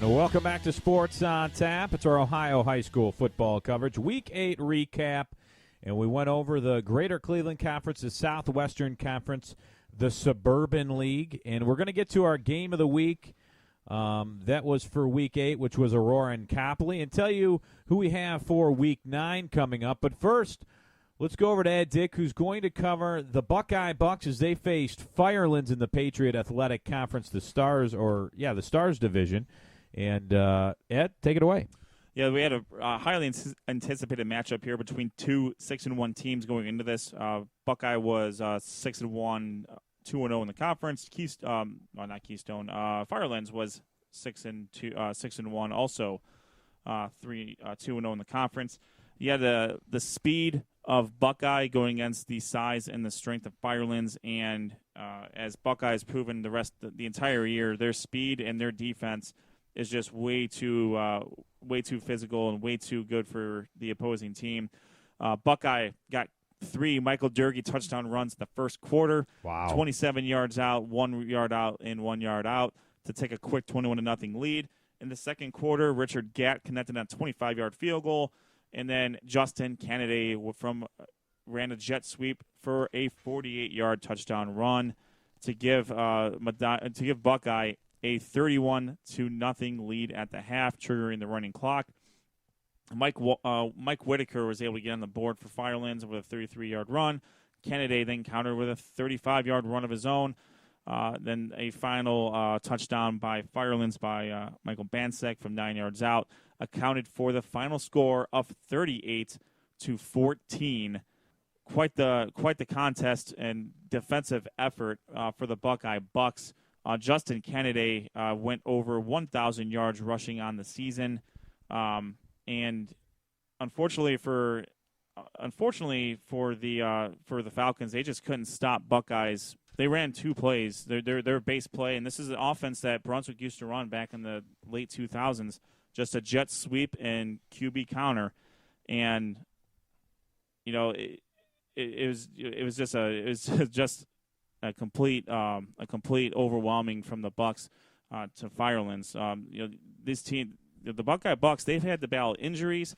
Welcome back to Sports on Tap. It's our Ohio high school football coverage. Week 8 recap, and we went over the Greater Cleveland Conference, the Southwestern Conference, the Suburban League, and we're going to get to our game of the week. That was for Week 8, which was Aurora and Copley, and tell you who we have for Week 9 coming up. But first, let's go over to Ed Dick, who's going to cover the Buckeye Bucks as they faced Firelands in the Patriot Athletic Conference, the Stars division. And, Ed, take it away. Yeah, we had a highly anticipated matchup here between two 6-1 teams going into this. Buckeye was 6-1, 2-0 in the conference. Firelands was 6-1, also 2-0 in the conference. You had the speed of Buckeye going against the size and the strength of Firelands, and as Buckeye's proven the entire year, their speed and their defense is just way too physical and way too good for the opposing team. Buckeye got 3 Michael Durkee touchdown runs in the first quarter. Wow. 27 yards out, 1 yard out, and 1 yard out to take a quick 21-0 lead. In the second quarter, Richard Gatt connected on a 25-yard field goal, and then Justin Kennedy ran a jet sweep for a 48-yard touchdown run to give Buckeye a 31-0 lead at the half, triggering the running clock. Mike Whitaker was able to get on the board for Firelands with a 33-yard run. Kennedy then countered with a 35-yard run of his own. Then a final touchdown by Firelands by Michael Bansek from 9 yards out accounted for the final score of 38-14. Quite the contest and defensive effort for the Buckeye Bucks. Justin Kennedy went over 1,000 yards rushing on the season, and unfortunately for the Falcons, they just couldn't stop Buckeyes. They ran 2 plays. Their base play, and this is an offense that Brunswick used to run back in the late 2000s, just a jet sweep and QB counter, and it was just a complete overwhelming from the Bucks to Firelands. This team, the Buckeye Bucks, they've had to battle injuries.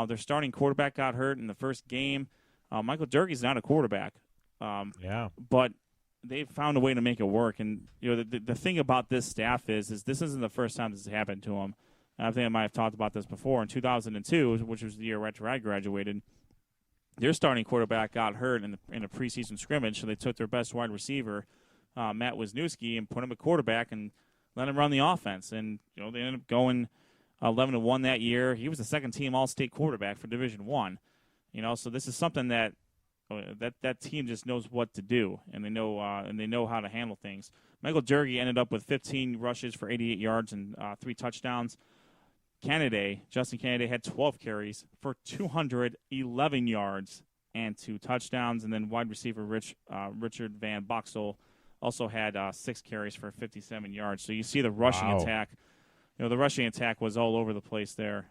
Their starting quarterback got hurt in the first game. Michael Durkee's not a quarterback. But they've found a way to make it work. And the thing about this staff is this isn't the first time this has happened to them. I think I might have talked about this before. In 2002, which was the year after I graduated, their starting quarterback got hurt in a preseason scrimmage, so they took their best wide receiver, Matt Wisniewski, and put him at quarterback and let him run the offense. And they ended up going 11-1 that year. He was the second-team All-State quarterback for Division I. So this is something that team just knows what to do, and they know how to handle things. Michael Durkee ended up with 15 rushes for 88 yards and 3 touchdowns. Justin Kennedy had 12 carries for 211 yards and 2 touchdowns. And then wide receiver Richard Van Boxel also had 6 carries for 57 yards. So you see the rushing attack. The rushing attack was all over the place there.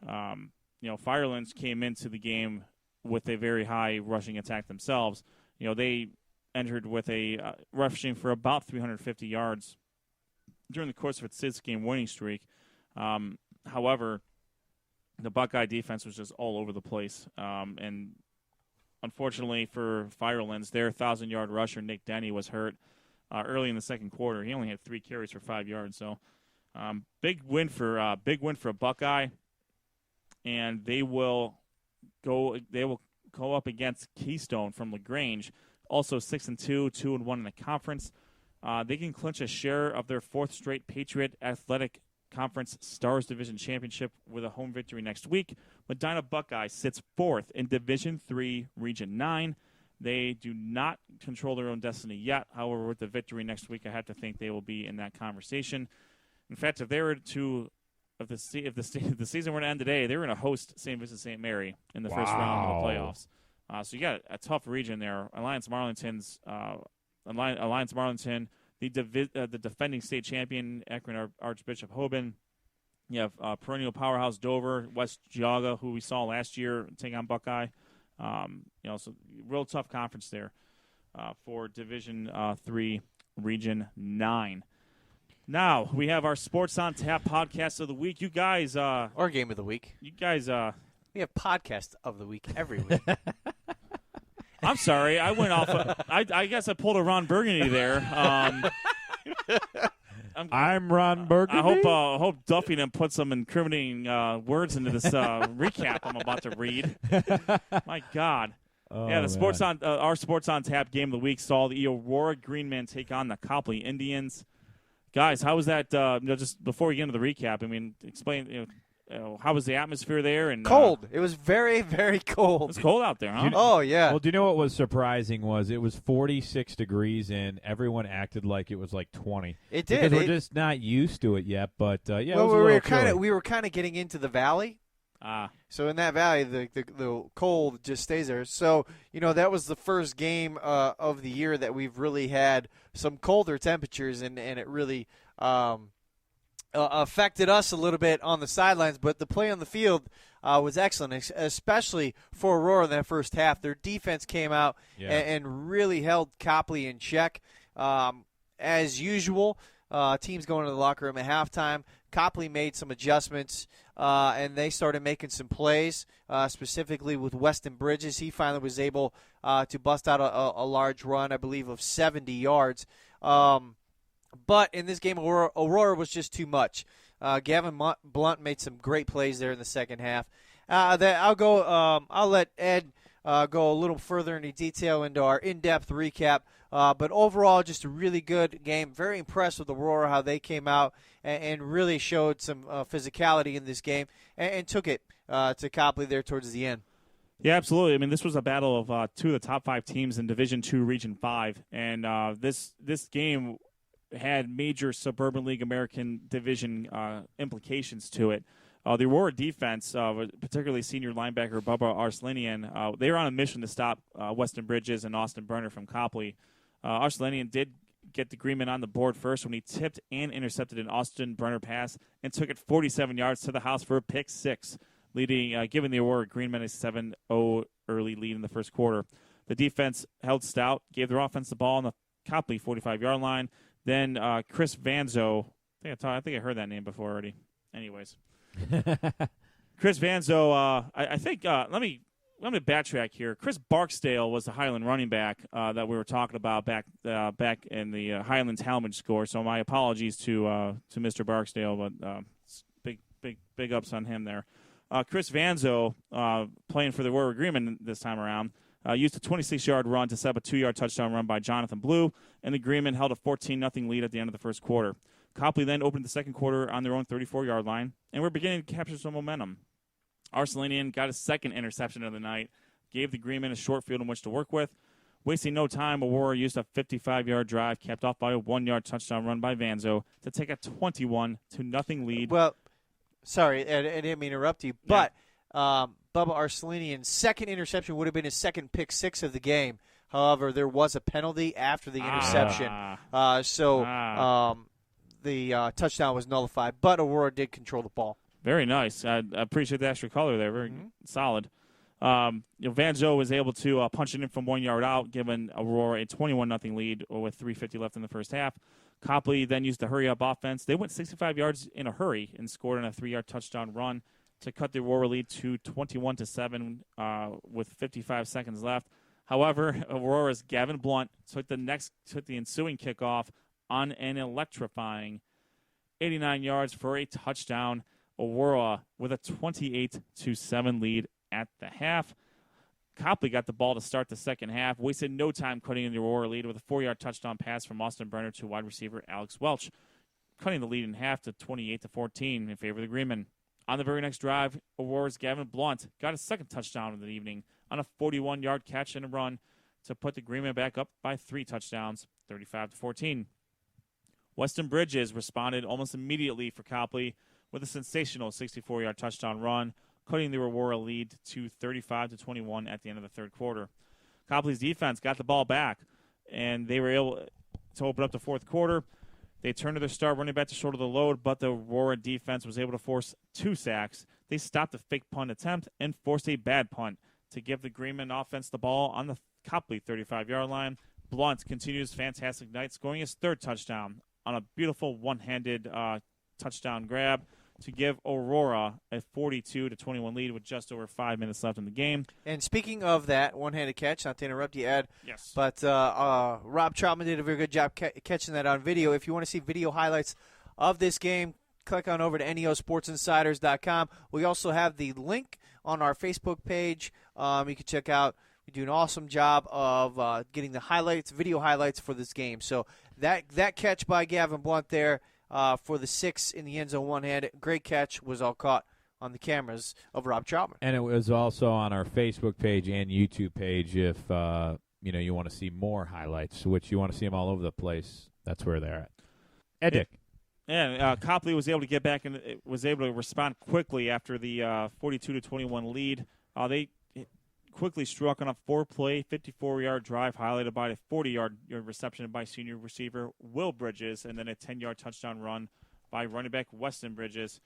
Firelands came into the game with a very high rushing attack themselves. They entered with a rushing for about 350 yards during the course of its 6-game winning streak. However, the Buckeye defense was just all over the place. And unfortunately for Firelands, their 1,000-yard rusher, Nick Denny, was hurt early in the second quarter. He only had 3 carries for 5 yards. So big win for Buckeye. And they will go up against Keystone from LaGrange, also 6-2, 2-1 in the conference. They can clinch a share of their 4th straight Patriot Athletic Conference Stars Division Championship with a home victory next week. Medina Buckeye sits 4th in Division III, Region 9. They do not control their own destiny yet. However, with the victory next week, I have to think they will be in that conversation. In fact, if the season were to end today, they were going to host St. Vincent St. Mary in the first round of the playoffs. So you got a tough region there. Alliance Marlington, the defending state champion, Akron Archbishop Hoban. You have perennial powerhouse Dover, West Geauga, who we saw last year take on Buckeye. So real tough conference there for Division III, Region 9. Now we have our Sports on Tap podcast of the week. You guys, or game of the week. You guys, we have podcast of the week every week. I'm sorry, I went off. I guess I pulled a Ron Burgundy there. I'm Ron Burgundy. I hope Duffy didn't put some incriminating words into this recap I'm about to read. My God. Oh, yeah, our Sports on Tap game of the week saw the Aurora Greenmen take on the Copley Indians. Guys, how was that? Just before we get into the recap, I mean, explain. How was the atmosphere there? And cold. It was very, very cold. It was cold out there, huh? Oh yeah. Well, do you know what was surprising was it was 46 degrees and everyone acted like it was like 20. It did. Because we're just not used to it yet. But yeah, well, it was we were kind of getting into the valley. So in that valley, the cold just stays there. So, that was the first game of the year that we've really had some colder temperatures, and it really affected us a little bit on the sidelines. But the play on the field was excellent, especially for Aurora in that first half. Their defense came out and really held Copley in check. As usual, teams going to the locker room at halftime. Copley made some adjustments, and they started making some plays, specifically with Weston Bridges. He finally was able to bust out a large run, I believe, of 70 yards. But in this game, Aurora was just too much. Gavin Blunt made some great plays there in the second half. I'll let Ed go a little further into detail into our in-depth recap. But overall, just a really good game. Very impressed with Aurora, how they came out and really showed some physicality in this game and took it to Copley there towards the end. Yeah, absolutely. I mean, this was a battle of two of the top 5 teams in Division II, Region 5. And this game had major Suburban League American Division implications to it. The Aurora defense, particularly senior linebacker Bubba Arslanian, they were on a mission to stop Weston Bridges and Austin Berner from Copley. Arslanian did get the Greenman on the board first when he tipped and intercepted an Austin Berner pass and took it 47 yards to the house for a pick 6, giving the Aurora Greenmen a 7-0 early lead in the first quarter. The defense held stout, gave their offense the ball on the Copley 45-yard line. Then Chris Vanzo, I think I heard that name before already. Anyways. Chris Vanzo, I think, let me backtrack here. Chris Barksdale was the Highland running back that we were talking about back in the Highland Talmadge score. So my apologies to Mr. Barksdale, but big ups on him there. Chris Vanzo, playing for the Aurora Greenmen this time around, used a 26-yard run to set up a 2-yard touchdown run by Jonathan Blue, and the Greenmen held a 14-0 lead at the end of the first quarter. Copley then opened the second quarter on their own 34-yard line, and we're beginning to capture some momentum. Arslanian got his second interception of the night, gave the Greenmen a short field in which to work with. Wasting no time, Aurora used a 55-yard drive, capped off by a 1-yard touchdown run by Vanzo to take a 21-0 lead. Well, sorry, I didn't mean to interrupt you, but Bubba Arslanian's second interception would have been his second pick 6 of the game. However, there was a penalty after the interception, so the touchdown was nullified. But Aurora did control the ball. Very nice. I appreciate the extra color there. Very solid. Vanzo was able to punch it in from 1 yard out, giving Aurora a 21-0 lead with 3:50 left in the first half. Copley then used the hurry-up offense. They went 65 yards in a hurry and scored on a 3-yard touchdown run to cut the Aurora lead to 21-7 with 55 seconds left. However, Aurora's Gavin Blunt took the ensuing kickoff on an electrifying 89 yards for a touchdown. Aurora with a 28-7 lead at the half. Copley got the ball to start the second half, wasted no time cutting in the Aurora lead with a 4-yard touchdown pass from Austin Berner to wide receiver Alex Welch, cutting the lead in half to 28-14 in favor of the Greenmen. On the very next drive, Aurora's Gavin Blunt got his second touchdown of the evening on a 41-yard catch and a run to put the Greenmen back up by 3 touchdowns, 35-14. Weston Bridges responded almost immediately for Copley with a sensational 64-yard touchdown run, cutting the Aurora lead to 35-21 at the end of the third quarter. Copley's defense got the ball back, and they were able to open up the fourth quarter. They turned to their star running back to shoulder the load, but the Aurora defense was able to force 2 sacks. They stopped a fake punt attempt and forced a bad punt to give the Greenmen offense the ball on the Copley 35-yard line. Blunt continued his fantastic night, scoring his 3rd touchdown on a beautiful one-handed touchdown grab to give Aurora a 42-21 lead with just over 5 minutes left in the game. And speaking of that one-handed catch, not to interrupt you, Ed, yes, but Rob Troutman did a very good job catching that on video. If you want to see video highlights of this game, click on over to neosportsinsiders.com. We also have the link on our Facebook page. You can check out. We do an awesome job of getting the highlights, video highlights for this game. So that catch by Gavin Blunt there, for the 6 in the end zone one-handed. Great catch, was all caught on the cameras of Rob Troutman. And it was also on our Facebook page and YouTube page if you want to see more highlights, which you want to see them all over the place. That's where they're at. Dick. Yeah, Copley was able to get back and was able to respond quickly after the 42-21 lead. They quickly struck on a 4-play, 54-yard drive highlighted by a 40-yard reception by senior receiver Will Bridges, and then a 10-yard touchdown run by running back Weston Bridges,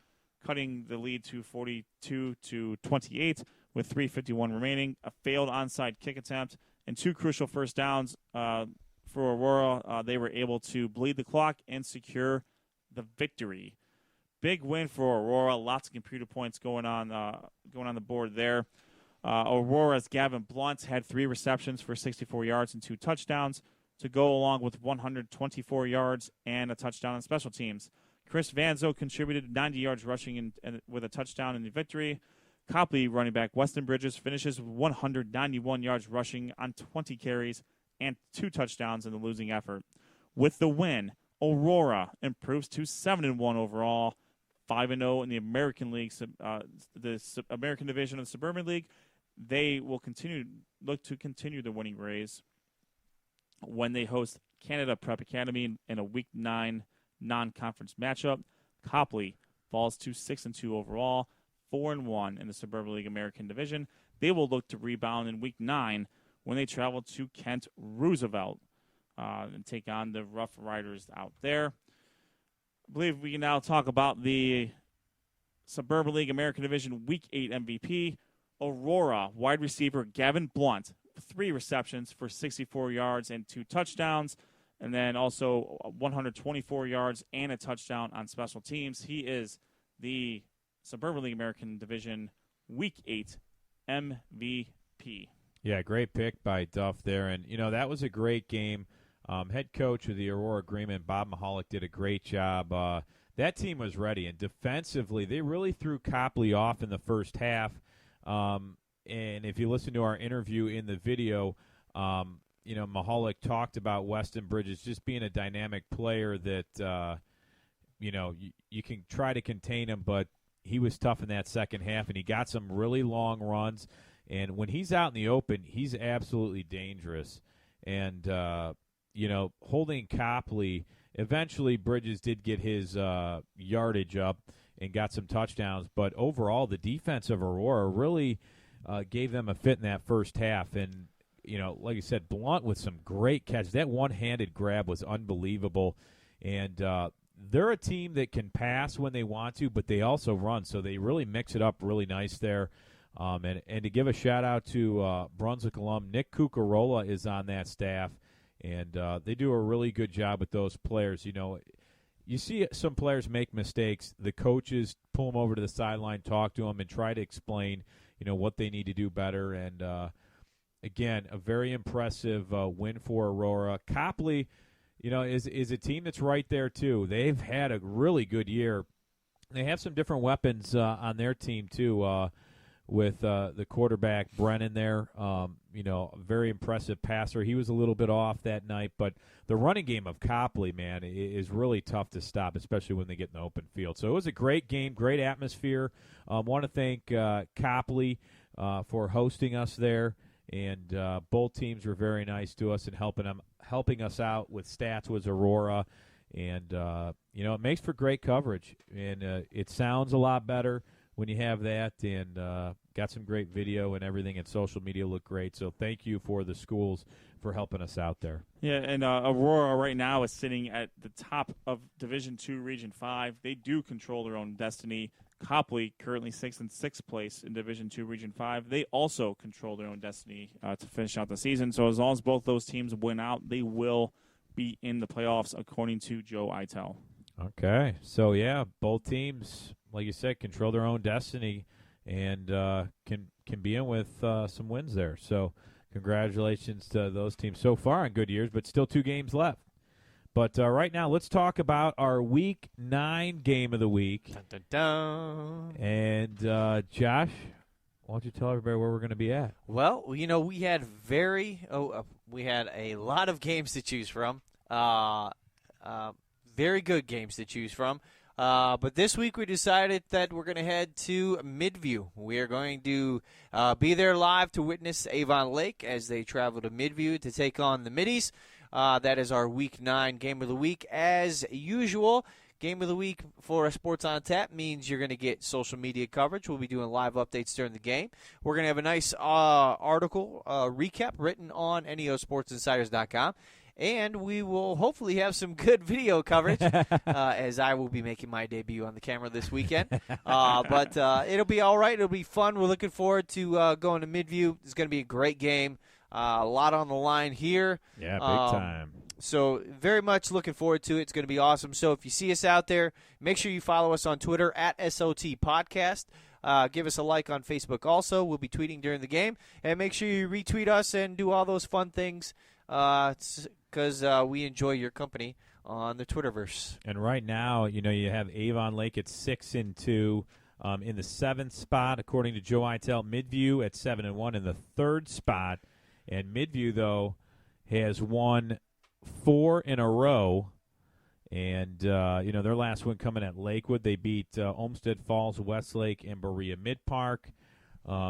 cutting the lead to 42-28 with 3:51 remaining. A failed onside kick attempt and 2 crucial first downs for Aurora. They were able to bleed the clock and secure the victory. Big win for Aurora. Lots of computer points going on the board there. Aurora's Gavin Blunt had 3 receptions for 64 yards and 2 touchdowns to go along with 124 yards and a touchdown on special teams. Chris Vanzo contributed 90 yards rushing and with a touchdown in the victory. Copley running back Weston Bridges finishes with 191 yards rushing on 20 carries and 2 touchdowns in the losing effort. With the win, Aurora improves to 7-1 overall, 5-0 in the American League, the American Division of the Suburban League. They will look to continue the winning ways when they host Canada Prep Academy in a Week 9 non-conference matchup. Copley falls to 6-2 overall, 4-1 in the Suburban League American Division. They will look to rebound in Week 9 when they travel to Kent Roosevelt and take on the Rough Riders out there. I believe we can now talk about the Suburban League American Division Week 8 MVP. Aurora wide receiver Gavin Blunt, 3 receptions for 64 yards and 2 touchdowns, and then also 124 yards and a touchdown on special teams. He is the Suburban League American Division Week 8 MVP. Yeah, great pick by Duff there. And, that was a great game. Head coach of the Aurora Agreement, Bob Mahalik, did a great job. That team was ready. And defensively, they really threw Copley off in the first half. And if you listen to our interview in the video, Mahalik talked about Weston Bridges just being a dynamic player that, you can try to contain him, but he was tough in that second half, and he got some really long runs. And when he's out in the open, he's absolutely dangerous. And, holding Copley, eventually Bridges did get his yardage up and got some touchdowns. But overall, the defense of Aurora really gave them a fit in that first half. And, like you said, Blunt with some great catches. That one-handed grab was unbelievable. And they're a team that can pass when they want to, but they also run. So they really mix it up really nice there. And to give a shout-out to Brunswick alum Nick Cucarola is on that staff, and they do a really good job with those players. You see some players make mistakes. The coaches pull them over to the sideline, talk to them, and try to explain, what they need to do better. And, again, a very impressive win for Aurora. Copley, is a team that's right there too. They've had a really good year. They have some different weapons on their team too, with the quarterback Brennan there. A very impressive passer. He was a little bit off that night, but the running game of Copley, man, is really tough to stop, especially when they get in the open field. So it was a great game, great atmosphere. Want to thank Copley for hosting us there, and both teams were very nice to us and helping us out with stats was Aurora, and it makes for great coverage, and it sounds a lot better when you have that, and got some great video and everything, and social media look great. So thank you for the schools for helping us out there. Yeah, and Aurora right now is sitting at the top of Division II, Region 5. They do control their own destiny. Copley currently 6th and 6th place in Division II, Region 5. They also control their own destiny to finish out the season. So as long as both those teams win out, they will be in the playoffs, according to Joe Eitel. Okay. So, yeah, both teams, like you said, control their own destiny and can be in with some wins there. So, congratulations to those teams so far on good years, but still 2 games left. But right now, let's talk about our Week 9 game of the week. Dun, dun, dun. And, Josh, why don't you tell everybody where we're going to be at? Well, we had we had a lot of games to choose from. Very good games to choose from. But this week we decided that we're going to head to Midview. We are going to be there live to witness Avon Lake as they travel to Midview to take on the Middies. That is our Week 9 game of the week. As usual, game of the week for Sports on Tap means you're going to get social media coverage. We'll be doing live updates during the game. We're going to have a nice article recap written on neosportsinsiders.com. And we will hopefully have some good video coverage as I will be making my debut on the camera this weekend. But it'll be all right. It'll be fun. We're looking forward to going to Midview. It's going to be a great game. A lot on the line here. Yeah, big time. So very much looking forward to it. It's going to be awesome. So if you see us out there, make sure you follow us on Twitter at SOT Podcast. Give us a like on Facebook also. We'll be tweeting during the game. And make sure you retweet us and do all those fun things because we enjoy your company on the Twitterverse. And right now, you have Avon Lake at 6-2 in the 7th spot, according to Joe Eitel. Midview at 7-1 in the 3rd spot. And Midview, though, has won 4 in a row. And, their last win coming at Lakewood. They beat Olmsted Falls, Westlake, and Berea Mid-Park.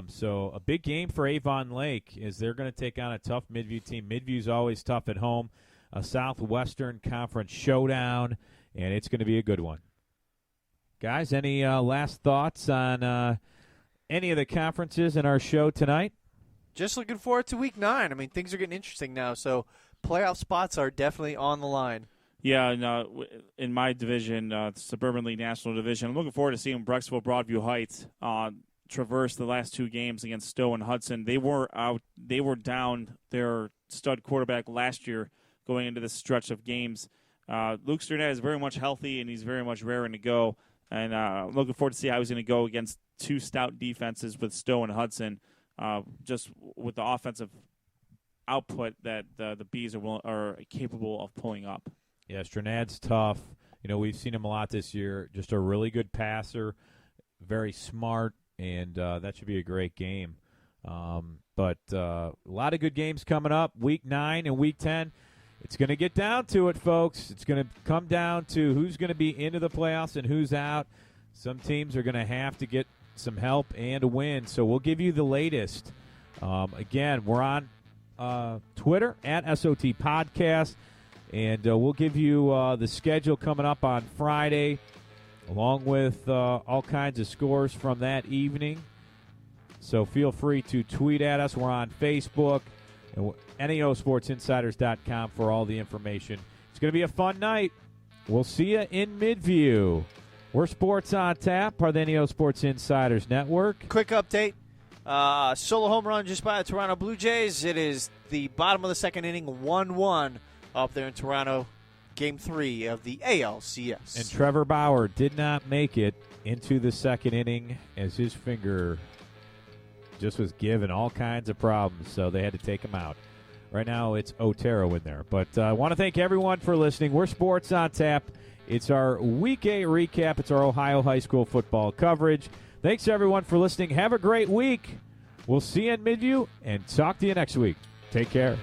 So a big game for Avon Lake is they're going to take on a tough Midview team. Midview's always tough at home. A Southwestern Conference showdown, and it's going to be a good one. Guys, any last thoughts on any of the conferences in our show tonight? Just looking forward to Week 9. I mean, things are getting interesting now, so playoff spots are definitely on the line. Yeah, no, in my division, Suburban League National Division, I'm looking forward to seeing Brecksville Broadview Heights traverse the last 2 games against Stowe and Hudson. They were down their stud quarterback last year going into this stretch of games. Luke Sternad is very much healthy, and he's very much raring to go. And I'm looking forward to see how he's going to go against 2 stout defenses with Stowe and Hudson, just with the offensive output that the Bees are capable of pulling up. Yeah, Sternad's tough. We've seen him a lot this year. Just a really good passer, very smart, and that should be a great game. But a lot of good games coming up. Week 9 and Week 10. It's going to get down to it, folks. It's going to come down to who's going to be into the playoffs and who's out. Some teams are going to have to get some help and a win. So we'll give you the latest. Again, we're on Twitter at SOT Podcast. And we'll give you the schedule coming up on Friday, along with all kinds of scores from that evening. So feel free to tweet at us. We're on Facebook, and neosportsinsiders.com for all the information. It's going to be a fun night. We'll see you in Midview. We're Sports on Tap, part of the Neo Sports Insiders Network. Quick update. Solo home run just by the Toronto Blue Jays. It is the bottom of the 2nd inning, 1-1. Up there in Toronto, Game 3 of the ALCS. And Trevor Bauer did not make it into the 2nd inning as his finger just was given all kinds of problems, so they had to take him out. Right now it's Otero in there. But I want to thank everyone for listening. We're Sports on Tap. It's our Week 8 recap. It's our Ohio high school football coverage. Thanks, everyone, for listening. Have a great week. We'll see you in Midview and talk to you next week. Take care.